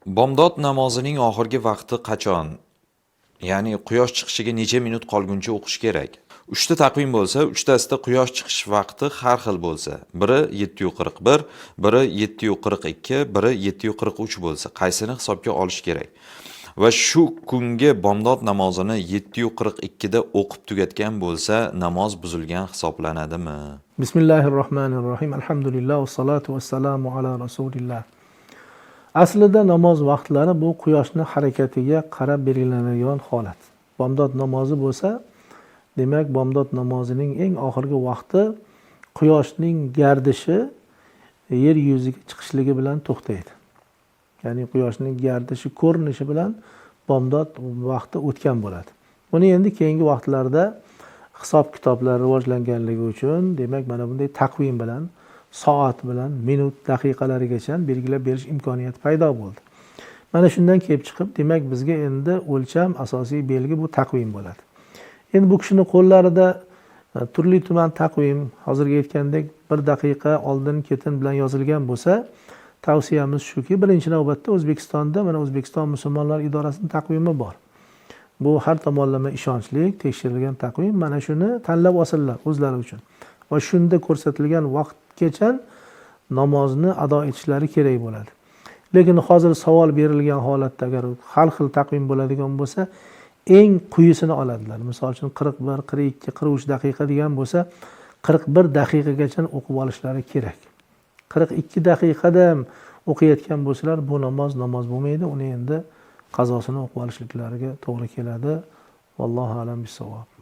Bomdod namozining oxirgi vaqti qachon? Ya'ni quyosh chiqishiga necha minut qolguncha o'qish kerak? 3 ta taqvim bo'lsa, 3 tasida quyosh chiqish vaqti har xil bo'lsa, biri 7:41, biri 7:42, biri 7:43 bo'lsa, qaysini hisobga olish kerak? Va shu kungi bomdod namozini 7:42 da o'qib tugatgan bo'lsa, namoz buzilgan hisoblanadimi? Bismillahirrohmanirrohim. Alhamdulillah va salatu vassalamu ala rasulillah. Aslida namoz vaqtlari bu quyoshning harakatiga qarab belgilanadigan holat. Bomdod namozi bo'lsa, demak bomdod namozining eng oxirgi vaqti quyoshning gardishi yer yuziga chiqishligi bilan to'xtaydi. Ya'ni quyoshning gardishi ko'rinishi bilan bomdod vaqti o'tgan bo'ladi. Buni endi keyingi vaqtlarda hisob kitoblar rivojlanganligi uchun, demak mana bunday taqvim bilan, soat bilan, minut, daqiqalarigacha belgilab berish imkoniyati paydo bo'ldi. Mana shundan kelib chiqib, demak bizga endi o'lcham, asosiy belgi bu taqvim bo'ladi. Endi bu kishining qo'llarida turli tuman taqvim, hozirgi aytgandek 1 daqiqa oldin-ketin bilan yozilgan bo'lsa, tavsiyamiz shuki, birinchi navbatda O'zbekistonda mana O'zbekiston musulmonlar idorasining taqvimi bor. Bu har tomonlama ishonchli, tekshirilgan taqvim. Mana shuni tanlab olsinlar o'zlari uchun. Va shunda ko'rsatilgan vaqtgacha namozni ado etishlari kerak bo'ladi. Lekin hozir savol berilgan holatda agar har xil taqvim bo'ladigan bo'lsa, eng quyisini oladilar. Misol uchun 41, 42, 43 daqiqa degan bo'lsa, 41 daqiqagacha o'qib olishlari kerak. 42 daqiqada o'qiyotgan bo'lsalar, bu namoz bo'lmaydi. Uni endi qazosini o'qib olishliklariga to'g'ri keladi. Vallohu alam bis-savob.